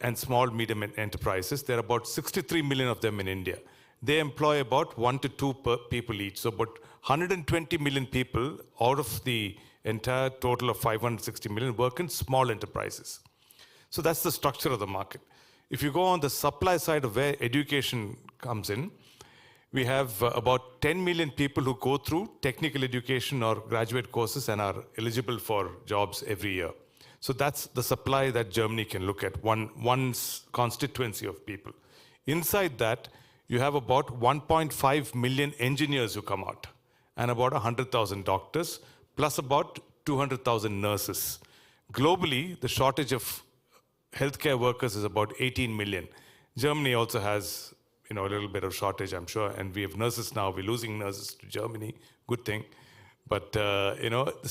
and small medium enterprises. There are about 63 million of them in India. They employ about 1 to 2 people each. So about 120 million people out of the entire total of 560 million work in small enterprises. So that's the structure of the market. If you go on the supply side of where education comes in, we have about 10 million people who go through technical education or graduate courses and are eligible for jobs every year. So that's the supply that Germany can look at, one's constituency of people. Inside that, you have about 1.5 million engineers who come out, and about 100,000 doctors, plus about 200,000 nurses. Globally, the shortage of healthcare workers is about 18 million. Germany also has a little bit of shortage, I'm sure, and we have nurses now. We're losing nurses to Germany, good thing. But,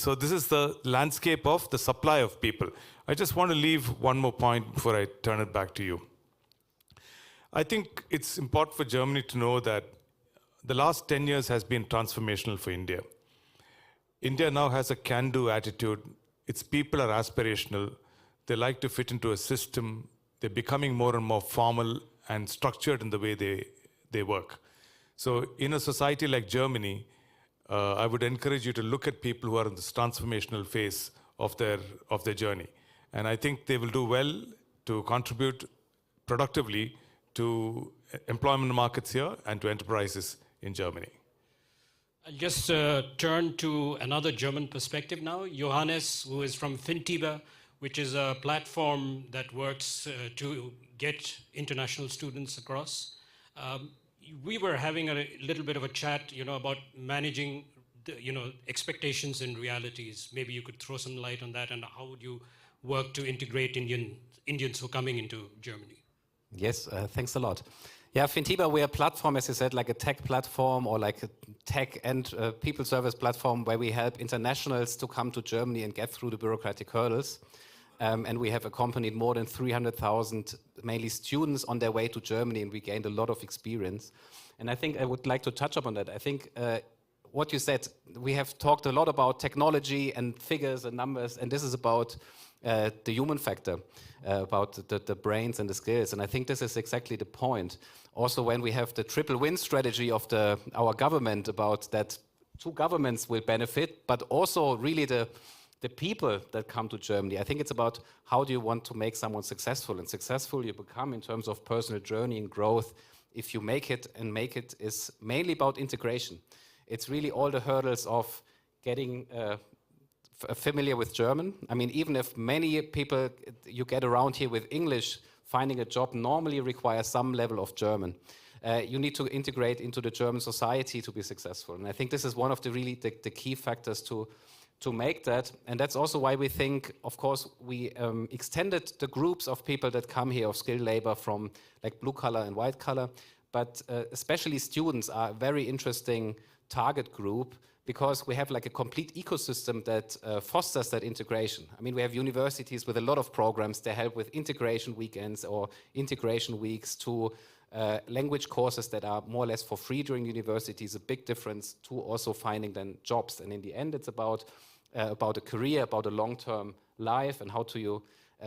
so this is the landscape of the supply of people. I just want to leave one more point before I turn it back to you. I think it's important for Germany to know that the last 10 years has been transformational for India. India now has a can-do attitude. Its people are aspirational. They like to fit into a system. They're becoming more and more formal and structured in the way they work. So in a society like Germany, I would encourage you to look at people who are in this transformational phase of their journey. And I think they will do well to contribute productively to employment markets here and to enterprises in Germany. I'll just turn to another German perspective now. Johannes, who is from Fintiba, which is a platform that works to get international students across. We were having a little bit of a chat, about managing the, expectations and realities. Maybe you could throw some light on that, and how would you work to integrate Indians who are coming into Germany? Yes, thanks a lot. Yeah, Fintiba, we're a platform, as you said, like a tech platform or like a tech and people service platform where we help internationals to come to Germany and get through the bureaucratic hurdles. And we have accompanied more than 300,000, mainly students, on their way to Germany, and we gained a lot of experience. And I think I would like to touch upon that. I think what you said, we have talked a lot about technology and figures and numbers, and this is about the human factor, about the brains and the skills. And I think this is exactly the point. Also, when we have the triple win strategy of our government, about that 2 governments will benefit, but also really the people that come to Germany. I think it's about how do you want to make someone successful, and successful you become in terms of personal journey and growth if you make it, and make it is mainly about integration. It's really all the hurdles of getting familiar with German. I mean, even if many people you get around here with English, finding a job normally requires some level of German. You need to integrate into the German society to be successful. And I think this is one of the really the key factors to make that. And that's also why we think, of course, we extended the groups of people that come here of skilled labor from like blue collar and white collar. But especially students are a very interesting target group, because we have like a complete ecosystem that fosters that integration. I mean, we have universities with a lot of programs that help with integration weekends or integration weeks, to language courses that are more or less for free during university, is a big difference to also finding then jobs. And in the end, it's about a career, about a long-term life, and how do you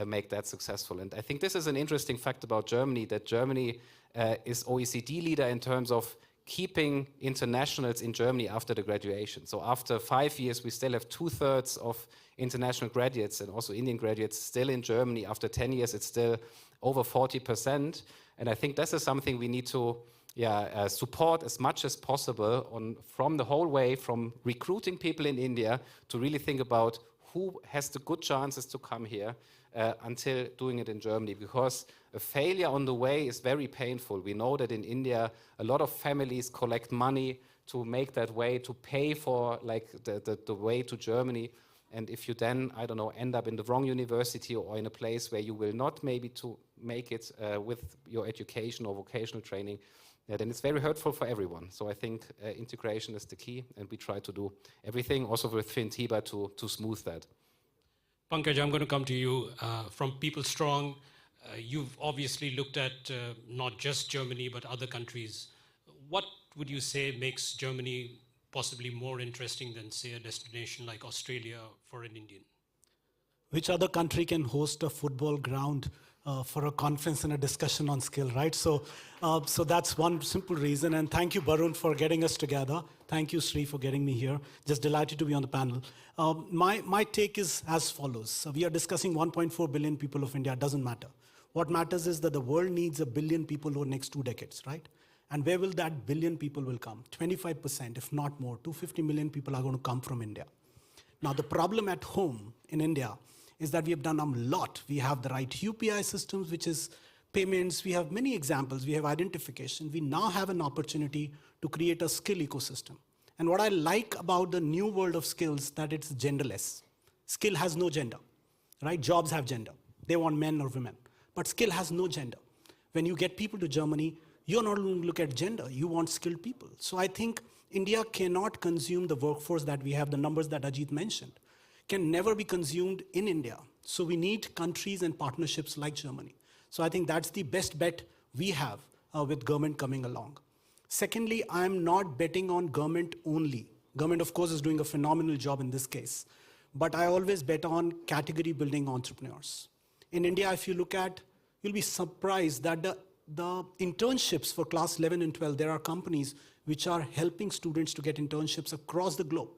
make that successful. And I think this is an interesting fact about Germany, that Germany is OECD leader in terms of keeping internationals in Germany after the graduation. So after 5 years, we still have 2/3 of international graduates and also Indian graduates still in Germany. After 10 years, it's still over 40%. And I think this is something we need to support as much as possible from the whole way, from recruiting people in India to really think about who has the good chances to come here until doing it in Germany, because a failure on the way is very painful. We know that in India, a lot of families collect money to make that way, to pay for like the way to Germany. And if you then, I don't know, end up in the wrong university or in a place where you will not maybe to make it with your education or vocational training, then it's very hurtful for everyone. So I think integration is the key, and we try to do everything also with Fintiba to smooth that. Pankaj, I'm going to come to you. From People Strong, you've obviously looked at not just Germany, but other countries. What would you say makes Germany possibly more interesting than, say, a destination like Australia for an Indian? Which other country can host a football ground for a conference and a discussion on skill, right? So that's one simple reason. And thank you, Barun, for getting us together. Thank you, Sri, for getting me here. Just delighted to be on the panel. My take is as follows. So we are discussing 1.4 billion people of India. It doesn't matter. What matters is that the world needs 1 billion people over the next 2 decades, right? And where will that billion people will come? 25%, if not more, 250 million people are going to come from India. Now, the problem at home in India is that we have done a lot. We have the right UPI systems, which is payments. We have many examples. We have identification. We now have an opportunity to create a skill ecosystem. And what I like about the new world of skills, that it's genderless. Skill has no gender, right? Jobs have gender. They want men or women. But skill has no gender. When you get people to Germany, you're not going to look at gender. You want skilled people. So I think India cannot consume the workforce that we have, the numbers that Ajit mentioned, can never be consumed in India. So we need countries and partnerships like Germany. So I think that's the best bet we have with government coming along. Secondly, I'm not betting on government only. Government, of course, is doing a phenomenal job in this case. But I always bet on category building entrepreneurs. In India, if you look at, you'll be surprised that the internships for class 11 and 12, there are companies which are helping students to get internships across the globe.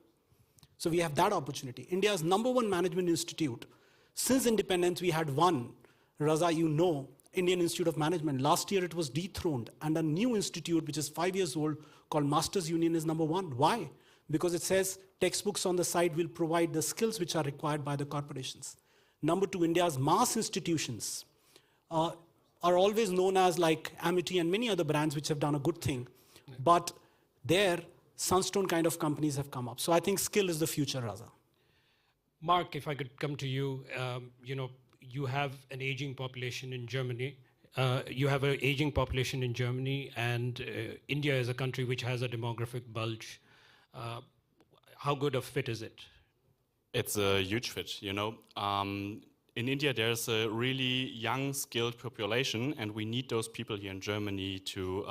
So we have that opportunity. India's #1 management institute, since independence, we had one, Raza, you know, Indian Institute of Management. Last year it was dethroned, and a new institute, which is 5 years old, called Masters Union is #1. Why? Because it says textbooks on the side will provide the skills which are required by the corporations. #2, India's mass institutions are always known as like Amity and many other brands which have done a good thing. But there, Sunstone kind of companies have come up. So I think skill is the future, Raza. Mark, if I could come to you, you have an aging population in Germany. And India is a country which has a demographic bulge. How good a fit is it? It's a huge fit, you know. In India, there's a really young, skilled population, and we need those people here in Germany to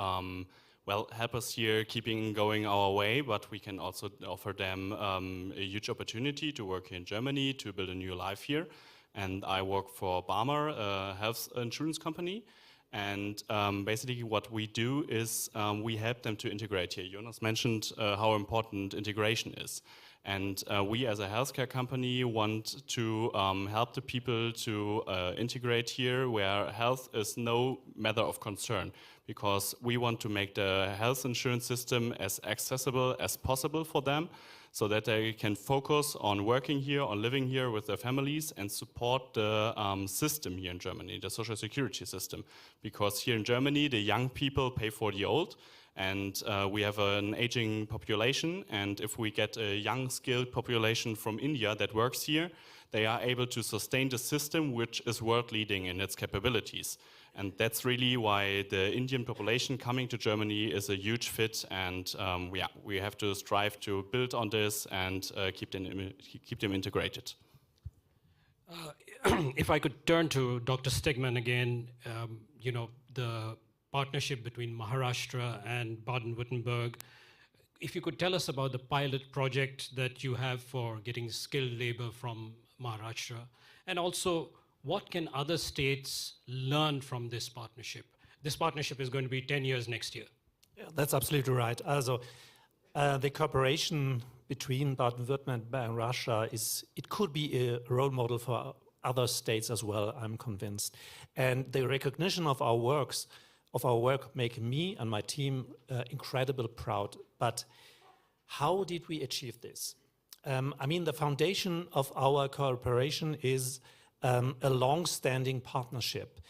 help us here keeping going our way, but we can also offer them a huge opportunity to work here in Germany, to build a new life here. And I work for Barmer, a health insurance company. And basically what we do is we help them to integrate here. Jonas mentioned how important integration is. And we as a healthcare company want to help the people to integrate here where health is no matter of concern, because we want to make the health insurance system as accessible as possible for them so that they can focus on working here, on living here with their families and support the system here in Germany, the social security system. Because here in Germany, the young people pay for the old. And we have an aging population, and if we get a young, skilled population from India that works here, they are able to sustain the system, which is world-leading in its capabilities. And that's really why the Indian population coming to Germany is a huge fit, and we have to strive to build on this and keep them integrated. If I could turn to Dr. Stegman again, the partnership between Maharashtra and Baden-Württemberg. If you could tell us about the pilot project that you have for getting skilled labor from Maharashtra, and also what can other states learn from this partnership? This partnership is going to be 10 years next year. Yeah, that's absolutely right. Also, the cooperation between Baden-Württemberg and Maharashtra it could be a role model for other states as well, I'm convinced. And the recognition of our work make me and my team incredibly proud. But how did we achieve this? The foundation of our cooperation is a long-standing partnership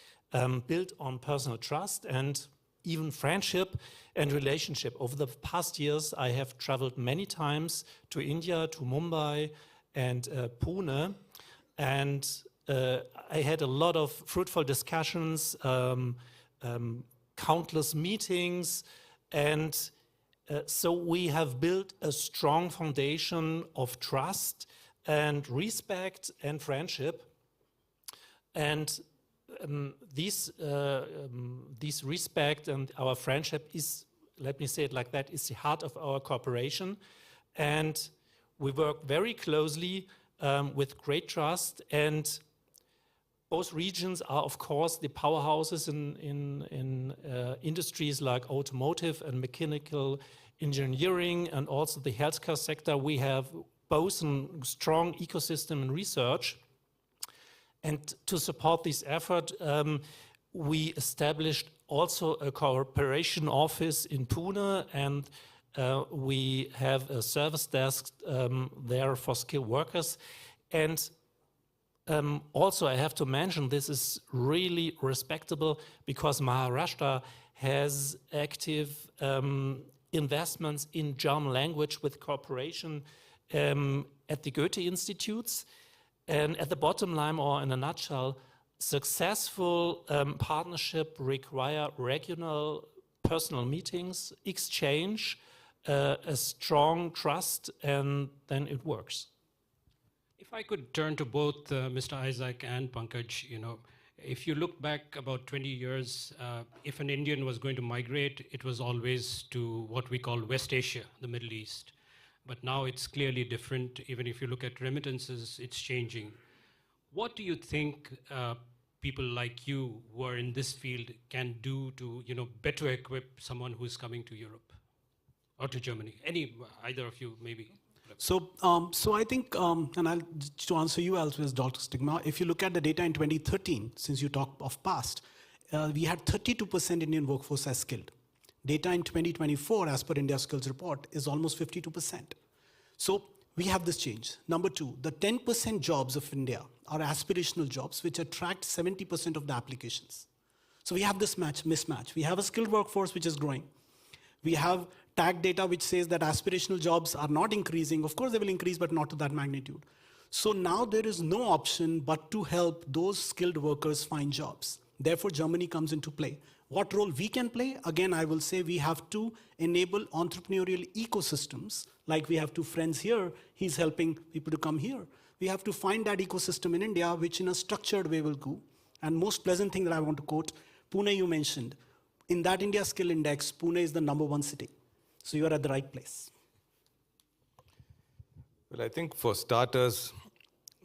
built on personal trust and even friendship and relationship. Over the past years, I have traveled many times to India, to Mumbai and Pune, and I had a lot of fruitful discussions, countless meetings, and so we have built a strong foundation of trust and respect and friendship. And this respect and our friendship is, let me say it like that, is the heart of our cooperation. And we work very closely with great trust, and Both regions are, of course, the powerhouses in industries like automotive and mechanical engineering, and also the healthcare sector. We have both a strong ecosystem in research. And to support this effort, we established also a cooperation office in Pune, and we have a service desk there for skilled workers. And also, I have to mention, this is really respectable because Maharashtra has active investments in German language with cooperation at the Goethe Institutes. And at the bottom line, or in a nutshell, successful partnership require regional personal meetings, exchange, a strong trust, and then it works. If I could turn to both Mr. Isaac and Pankaj, if you look back about 20 years, if an Indian was going to migrate, it was always to what we call West Asia, the Middle East. But now it's clearly different. Even if you look at remittances, it's changing. What do you think people like you who are in this field can do to better equip someone who's coming to Europe or to Germany? Either of you, maybe. So I think, and to answer you as well as Dr. Stigma, if you look at the data in 2013, since you talked of past, we had 32% Indian workforce as skilled. Data in 2024, as per India Skills Report, is almost 52%. So we have this change. Number two, the 10% jobs of India are aspirational jobs, which attract 70% of the applications. So we have this mismatch. We have a skilled workforce which is growing. We have tag data which says that aspirational jobs are not increasing. Of course, they will increase, but not to that magnitude. So now there is no option but to help those skilled workers find jobs. Therefore, Germany comes into play. What role we can play? Again, I will say we have to enable entrepreneurial ecosystems. Like we have two friends here, he's helping people to come here. We have to find that ecosystem in India, which in a structured way will go. And most pleasant thing that I want to quote, Pune you mentioned. In that India Skill Index, Pune is the #1 city. So you are at the right place. Well, I think for starters,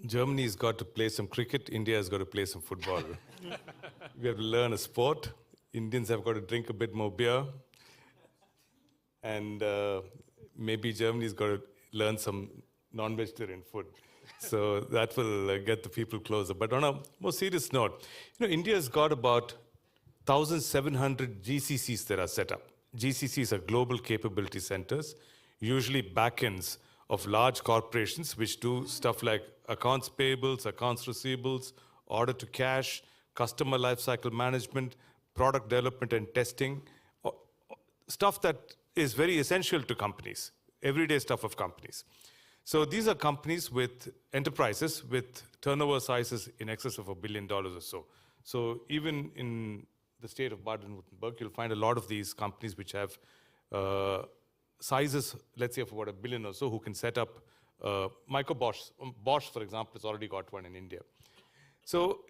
Germany's got to play some cricket, India has got to play some football. We have to learn a sport. Indians have got to drink a bit more beer. And maybe Germany's got to learn some non-vegetarian food. So that will get the people closer. But on a more serious note, India's got about 1,700 GCCs that are set up. GCCs are global capability centers, usually backends of large corporations which do stuff like accounts payables, accounts receivables, order to cash, customer lifecycle management, product development and testing, stuff that is very essential to companies, everyday stuff of companies. So these are companies with enterprises with turnover sizes in excess of $1 billion or so. So even in the state of Baden-Württemberg, you'll find a lot of these companies which have sizes, let's say, of about $1 billion or so, who can set up micro Bosch. Bosch, for example, has already got one in India. So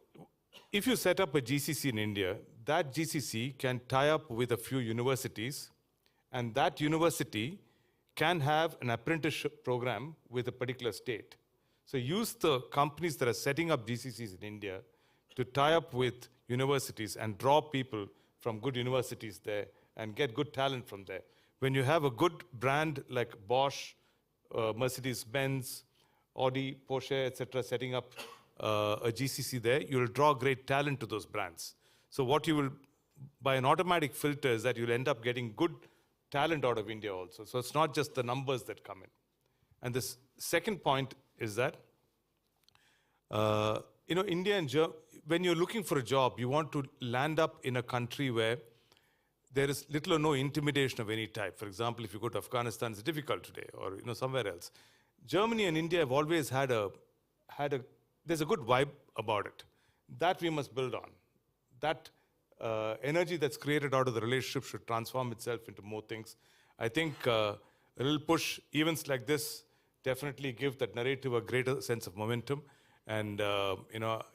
if you set up a GCC in India, that GCC can tie up with a few universities, and that university can have an apprenticeship program with a particular state. So use the companies that are setting up GCCs in India to tie up with universities and draw people from good universities there and get good talent from there. When you have a good brand like Bosch, Mercedes-Benz, Audi, Porsche, etc., setting up a GCC there, you'll draw great talent to those brands. So what you will, by an automatic filter, is that you'll end up getting good talent out of India also. So it's not just the numbers that come in. And this second point is that, India and Germany, when you're looking for a job, you want to land up in a country where there is little or no intimidation of any type. For example, if you go to Afghanistan, it's difficult today, or somewhere else. Germany and India have always had there's a good vibe about it. That we must build on. That energy that's created out of the relationship should transform itself into more things. I think a little push, events like this, definitely give that narrative a greater sense of momentum. And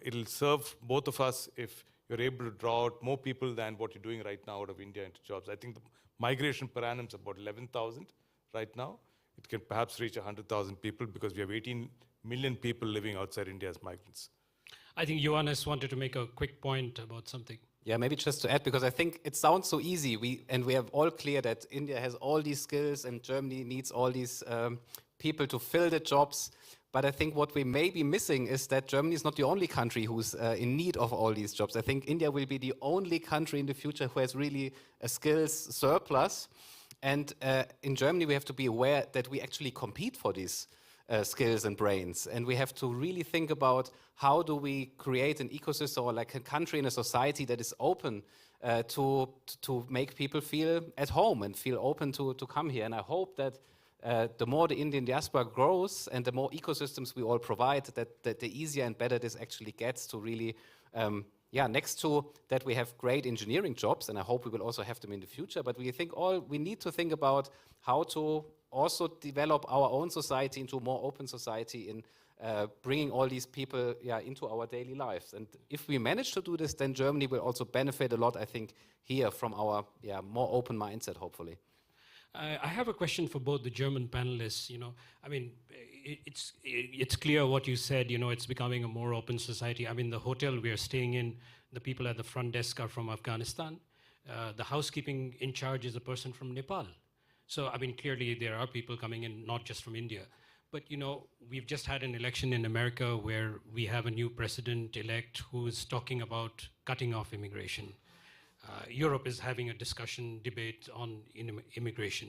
it'll serve both of us if you're able to draw out more people than what you're doing right now out of India into jobs. I think the migration per annum is about 11,000 right now. It can perhaps reach 100,000 people because we have 18 million people living outside India as migrants. I think Johannes wanted to make a quick point about something. Yeah, maybe just to add, because I think it sounds so easy. We have all clear that India has all these skills and Germany needs all these people to fill the jobs. But I think what we may be missing is that Germany is not the only country who's in need of all these jobs. I think India will be the only country in the future who has really a skills surplus. And in Germany, we have to be aware that we actually compete for these skills and brains. And we have to really think about how do we create an ecosystem or like a country and a society that is open to make people feel at home and feel open to come here. And I hope that the more the Indian diaspora grows and the more ecosystems we all provide, that the easier and better this actually gets to really, next to that we have great engineering jobs, and I hope we will also have them in the future, but we need to think about how to also develop our own society into a more open society in bringing all these people into our daily lives. And if we manage to do this, then Germany will also benefit a lot, I think, here from our more open mindset, hopefully. I have a question for both the German panelists. I mean, it's clear what you said. It's becoming a more open society. I mean, the hotel we are staying in, the people at the front desk are from Afghanistan. The housekeeping in charge is a person from Nepal. So, I mean, clearly there are people coming in, not just from India. But, we've just had an election in America where we have a new president-elect who is talking about cutting off immigration. Europe is having a debate on immigration.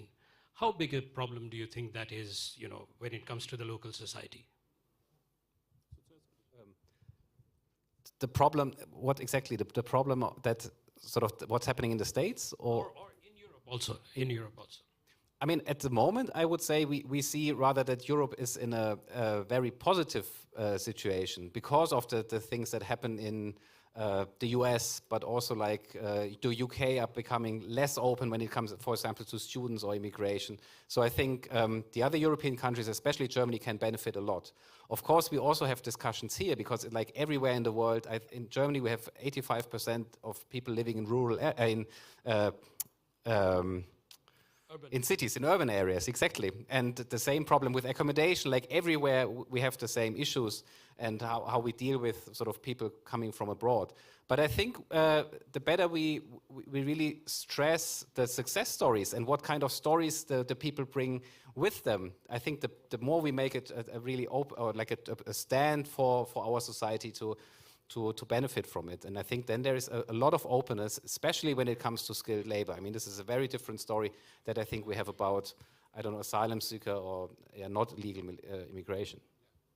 How big a problem do you think that is, when it comes to the local society? The problem, what exactly? The problem that sort of what's happening in the States? Or in Europe also. In Europe also. I mean, at the moment, I would say we see rather that Europe is in a very positive situation because of the things that happen in the US, but also like the UK are becoming less open when it comes, for example, to students or immigration. So I think the other European countries, especially Germany, can benefit a lot. Of course, we also have discussions here because like everywhere in the world, in Germany, we have 85% of people living in rural, in cities, in urban areas, exactly. And the same problem with accommodation, like everywhere we have the same issues and how we deal with sort of people coming from abroad. But I think the better we really stress the success stories and what kind of stories the people bring with them, I think the more we make it a really open, or like a stand for our society to benefit from it. And I think then there is a lot of openness, especially when it comes to skilled labor. I mean, this is a very different story that I think we have about, I don't know, asylum seeker or not legal immigration.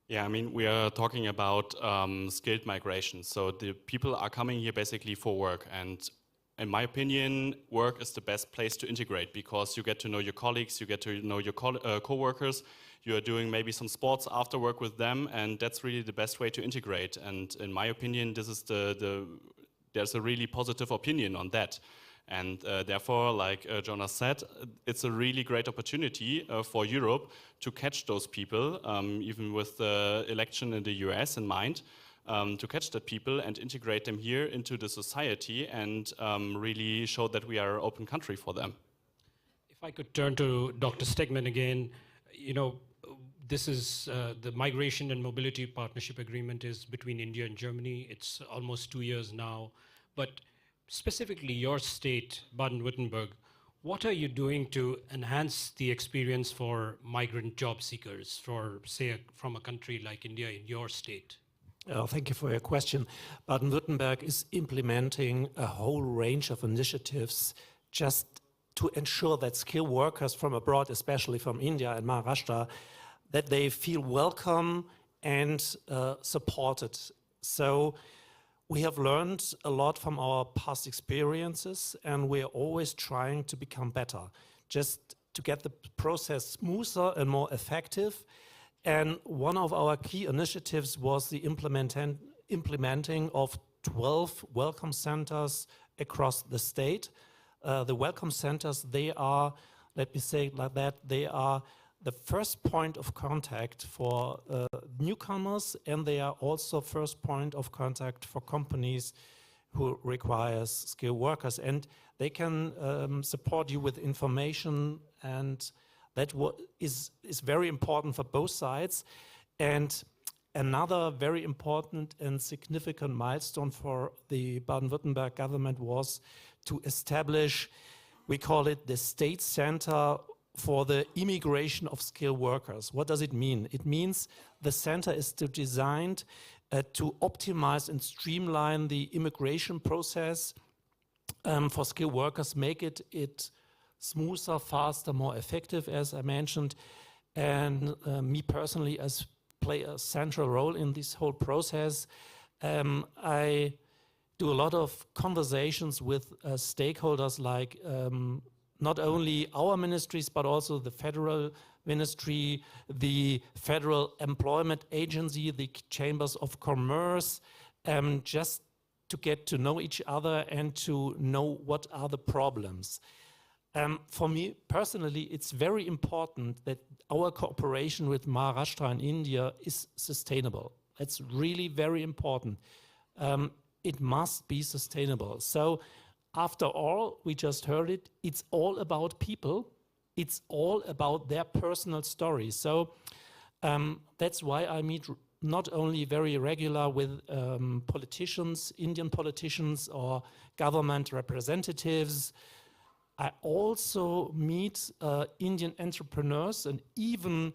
Yeah, I mean, we are talking about skilled migration. So the people are coming here basically for work. And in my opinion, work is the best place to integrate because you get to know your colleagues, you get to know your co-workers, you are doing maybe some sports after work with them, and that's really the best way to integrate. And in my opinion, this is there's a really positive opinion on that. And therefore, like Jonas said, it's a really great opportunity for Europe to catch those people, even with the election in the US in mind, to catch the people and integrate them here into the society and really show that we are an open country for them. If I could turn to Dr. Stegman again, this is the Migration and Mobility Partnership Agreement is between India and Germany. It's almost 2 years now. But specifically your state, Baden-Württemberg, what are you doing to enhance the experience for migrant job seekers, from a country like India in your state? Thank you for your question. Baden-Württemberg is implementing a whole range of initiatives just to ensure that skilled workers from abroad, especially from India and Maharashtra, that they feel welcome and supported. So we have learned a lot from our past experiences, and we're always trying to become better, just to get the process smoother and more effective. And one of our key initiatives was the implementing of 12 welcome centers across the state. The welcome centers, they are, let me say it like that, they are the first point of contact for newcomers, and they are also first point of contact for companies who requires skilled workers. And they can support you with information, and that is very important for both sides. And another very important and significant milestone for the Baden-Württemberg government was to establish, we call it the State Center for the Immigration of Skilled Workers. What does it mean? It means the center is designed to optimize and streamline the immigration process for skilled workers, make it smoother, faster, more effective, as I mentioned. And me personally, as play a central role in this whole process. I do a lot of conversations with stakeholders like not only our ministries, but also the federal ministry, the Federal Employment Agency, the chambers of commerce, just to get to know each other and to know what are the problems. For me personally, it's very important that our cooperation with Maharashtra and India is sustainable. It's really very important. It must be sustainable. So after all, we just heard it, it's all about people. It's all about their personal stories. So that's why I meet not only very regular with politicians, Indian politicians or government representatives. I also meet Indian entrepreneurs and even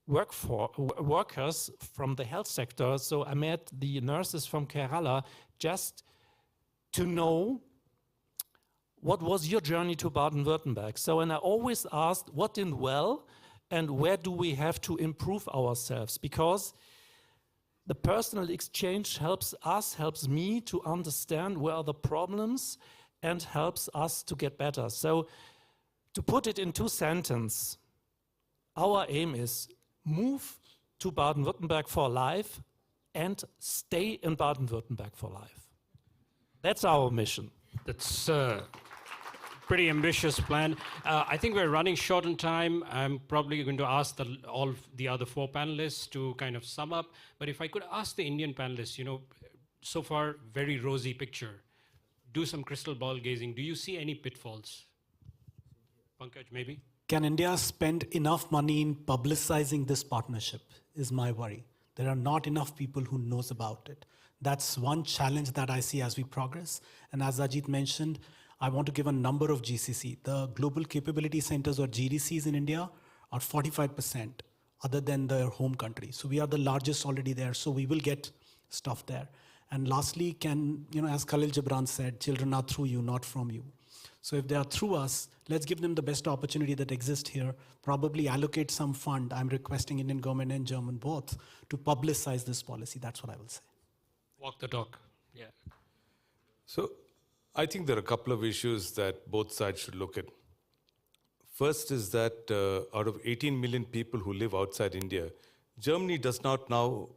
workers from the health sector. So I met the nurses from Kerala just to know what was your journey to Baden-Württemberg. So, and I always asked what did well and where do we have to improve ourselves, because the personal exchange helps us, helps me to understand where are the problems and helps us to get better. So to put it in 2 sentences, our aim is move to Baden-Württemberg for life and stay in Baden-Württemberg for life. That's our mission. That's a pretty ambitious plan. I think we're running short on time. I'm probably going to ask all the other 4 panelists to kind of sum up. But if I could ask the Indian panelists, you know, so far, very rosy picture. Do some crystal ball gazing. Do you see any pitfalls? Pankaj, maybe? Can India spend enough money in publicizing this partnership is my worry. There are not enough people who knows about it. That's one challenge that I see as we progress. And as Ajit mentioned, I want to give a number of GCC. The Global Capability Centers or GDCs in India are 45% other than their home country. So we are the largest already there. So we will get stuff there. And lastly, as Khalil Gibran said, children are through you, not from you. So if they are through us, let's give them the best opportunity that exists here. Probably allocate some fund. I'm requesting Indian government and German both to publicize this policy. That's what I will say. Walk the talk. Yeah. So I think there are a couple of issues that both sides should look at. First is that out of 18 million people who live outside India, Germany does not now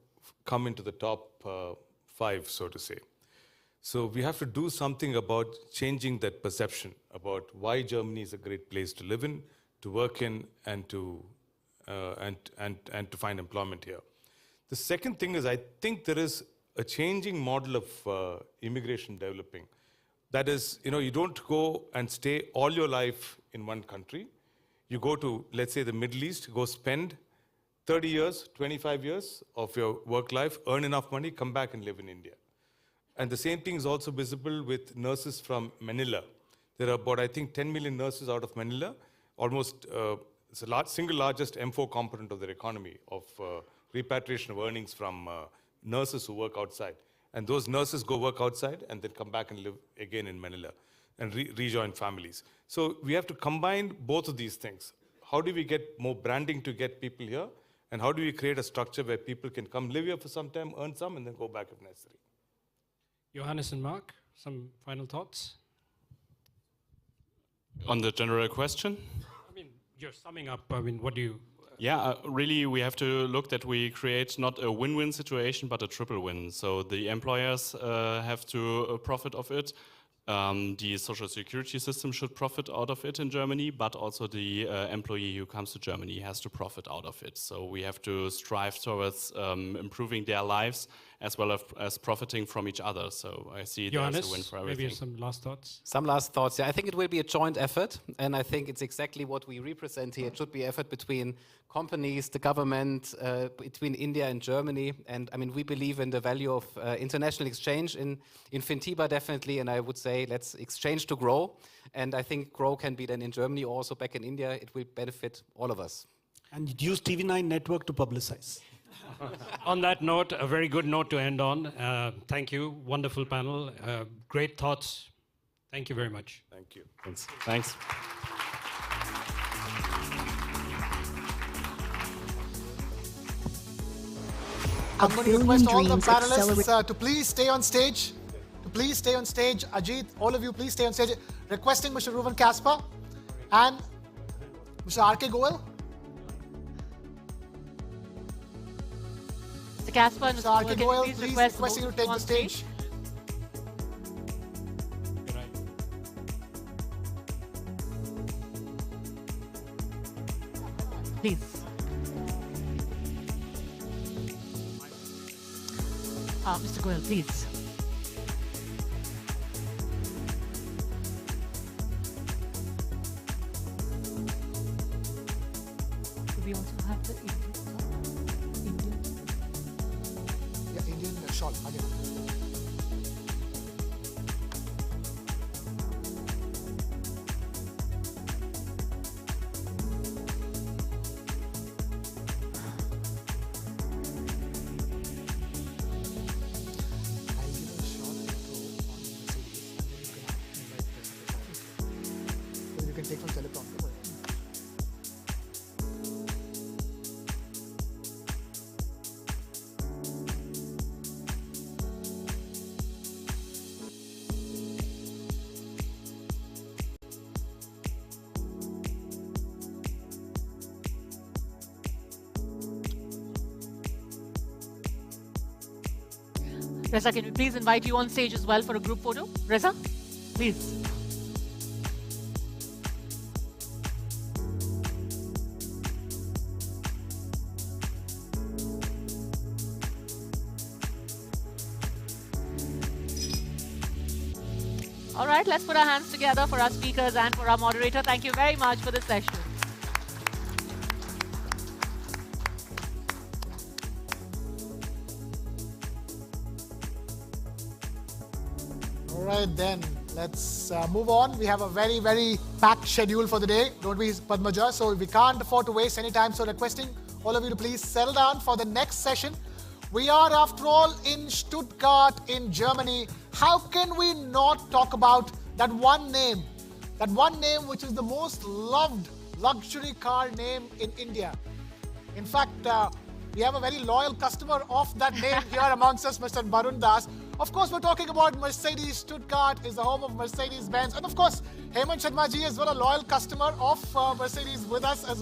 come into the top 5, so to say. So we have to do something about changing that perception about why Germany is a great place to live in, to work in, and to find employment here. The second thing is, I think there is a changing model of immigration developing. That is, you don't go and stay all your life in one country. You go to, let's say, the Middle East, go spend 30 years, 25 years of your work life, earn enough money, come back and live in India. And the same thing is also visible with nurses from Manila. There are about, I think, 10 million nurses out of Manila. Almost, it's the single largest M4 component of their economy, of repatriation of earnings from nurses who work outside. And those nurses go work outside and then come back and live again in Manila and rejoin families. So we have to combine both of these things. How do we get more branding to get people here? And how do we create a structure where people can come live here for some time, earn some, and then go back if necessary? Johannes and Mark, some final thoughts? On the general question? I mean, you're summing up. I mean, what do you... Yeah, really, we have to look that we create not a win-win situation, but a triple win. So the employers have to profit of it. The social security system should profit out of it in Germany, but also the employee who comes to Germany has to profit out of it. So we have to strive towards improving their lives as well as profiting from each other. So I see it as Johannes, a win for everything. maybe some last thoughts? Some last thoughts. Yeah, I think it will be a joint effort, and I think it's exactly what we represent here. It should be effort between companies, the government, between India and Germany. And I mean, we believe in the value of international exchange in Fintiba, definitely. And I would say let's exchange to grow. And I think grow can be then in Germany, also back in India. It will benefit all of us. And use TV9 network to publicize. On that note, a very good note to end on. Thank you. Wonderful panel. Great thoughts. Thank you very much. Thank you. Thanks. Thanks. I'm going to request all the panelists to please stay on stage. Ajit, all of you, please stay on stage. Requesting Mr. Ruben Kasper and Mr. R.K. Goel. Mr. Kasper and Mr. R.K. Mr. Goel, Goel, please please request requesting you both to take on the stage. Please. Mr. Goel, please. Do we also have the Indian? Yeah, Indian shawl. Again. You can take from teleprompter. Reza, can we please invite you on stage as well for a group photo? Reza, please. All right, let's put our hands together for our speakers and for our moderator. Thank you very much for this session. All right, then let's move on. We have a very, very packed schedule for the day, don't we, Padmaja? So we can't afford to waste any time. So requesting all of you to please settle down for the next session. We are, after all, in Stuttgart, in Germany. How can we not talk about that one name which is the most loved luxury car name in India? In fact, we have a very loyal customer of that name here amongst us, Mr. Barun Das. Of course, we're talking about Mercedes. Stuttgart is the home of Mercedes-Benz. And of course, Hemant Sharma ji is well a loyal customer of Mercedes with us as